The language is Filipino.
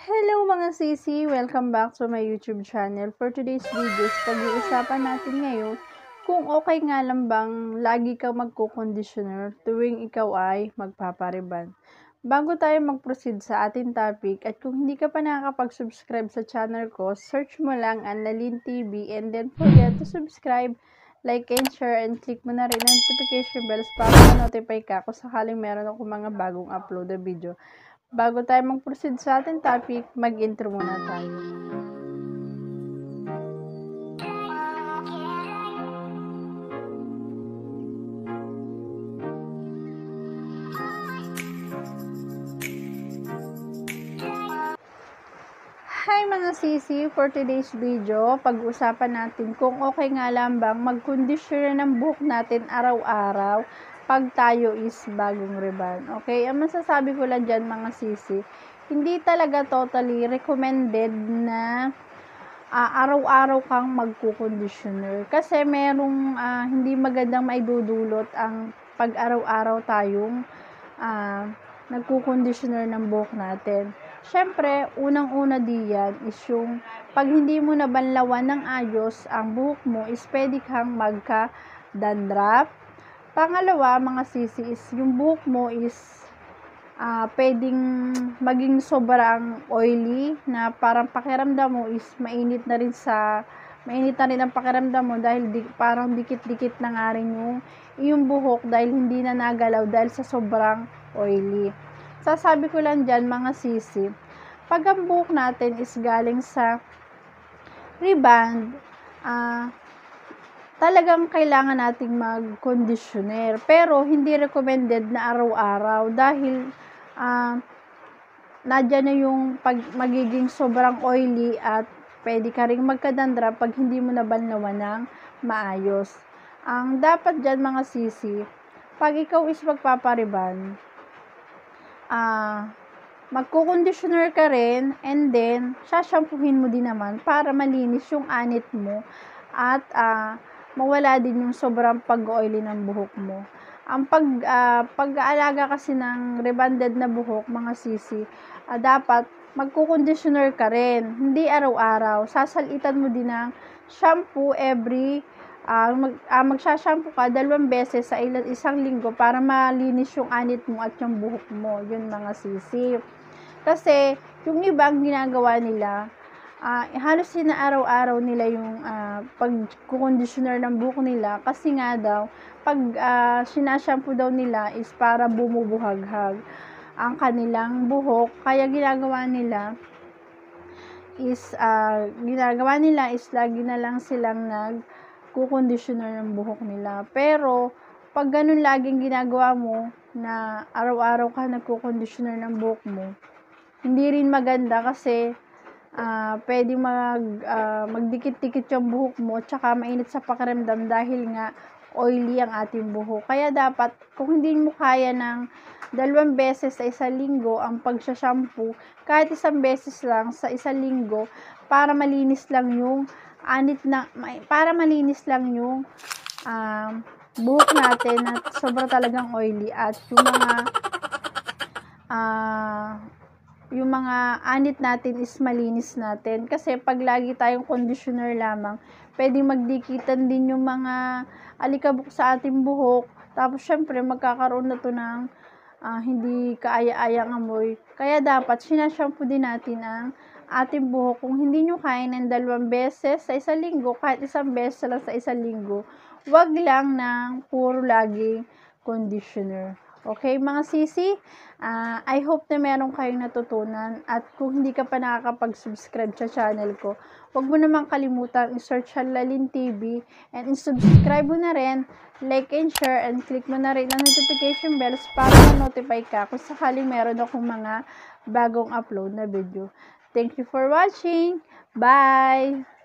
Hello mga sisi! Welcome back to my YouTube channel. For today's videos, pag-uusapan natin ngayon kung okay nga lang bang lagi kang magko-conditioner tuwing ikaw ay magpapariban. Bago tayo mag-proceed sa ating topic at kung hindi ka pa nakakapag-subscribe sa channel ko, search mo lang Annalyn TV and then forget to subscribe, like and share and click mo na rin ang notification bells para ma-notify ka kung sakaling meron ako mga bagong upload na video. Bago tayo mag-proceed sa ating topic, mag-intro muna tayo. Hi mga sisi! For today's video, pag-usapan natin kung okay nga lang bang mag-conditioner ng buhok natin araw-araw pag tayo is bagong reban. Okay, ang masasabi ko lang dyan mga sisi, hindi talaga totally recommended na araw-araw kang magkukonditioner. Kasi merong hindi magandang maidudulot ang pag araw-araw tayong nagkukonditioner ng buhok natin. Siyempre, unang-una diyan is yung pag hindi mo nabanlawan ng ayos ang buhok mo is pwede kang magka-dandruff. Pangalawa, mga sisi, is yung buhok mo is pwedeng maging sobrang oily na parang pakiramdam mo is mainit na rin ang pakiramdam mo dahil parang dikit-dikit na nga rin yung buhok dahil hindi na nagalaw dahil sa sobrang oily. Sasabi ko lang dyan mga sisi, pag ang buhok natin is galing sa reband, talagang kailangan nating mag-conditioner. Pero, hindi recommended na araw-araw dahil nadyan na yung magiging sobrang oily at pwede ka rin magkadandruff pag hindi mo nabanlawan ng maayos. Ang dapat dyan mga sisi, pag ikaw is magpapariban, magko-conditioner ka rin and then, sashampuhin mo din naman para malinis yung anit mo at mawala din yung sobrang pag-oily ng buhok mo. Ang pag-aalaga kasi ng rebanded na buhok, mga sisi, dapat magko-conditioner ka rin. Hindi araw-araw. Sasalitan mo din ng shampoo every magsashampoo ka 2 beses sa isang linggo para malinis yung anit mo at yung buhok mo. Yun mga sisi. Kasi, yung iba ang ginagawa nila, halos araw-araw nila yung pag-conditioner ng buhok nila kasi nga daw, pag sinashampoo daw nila is para bumubuhaghag ang kanilang buhok. Kaya ginagawa nila is lagi na lang silang nag-conditioner ng buhok nila. Pero, pag ganun laging ginagawa mo na araw-araw ka nagko-conditioner ng buhok mo, hindi rin maganda kasi pwede magdikit-dikit yung buhok mo tsaka mainit sa pakiramdam dahil nga oily ang ating buhok. Kaya dapat, kung hindi mo kaya ng 2 beses sa isang linggo ang pagsashampoo, kahit 1 beses lang sa isang linggo para malinis lang yung buhok natin at sobra talagang oily at yung mga anit natin is malinis natin. Kasi pag lagi tayong conditioner lamang, pwedeng magdikitan din yung mga alikabok sa ating buhok. Tapos, syempre, magkakaroon na to ng hindi kaaya-ayang amoy. Kaya dapat, sinashampoo din natin ang ating buhok. Kung hindi nyo kaya ng 2 beses sa isang linggo, kahit 1 beses lang sa isang linggo, wag lang ng puro laging conditioner. Okay, mga sisi? I hope na meron kayong natutunan at kung hindi ka pa nakakapag-subscribe sa channel ko, huwag mo naman kalimutan i-search Annalyn TV and subscribe mo na rin, like and share and click mo na rin ang notification bells para ma-notify ka kung sakaling meron akong mga bagong upload na video. Thank you for watching. Bye!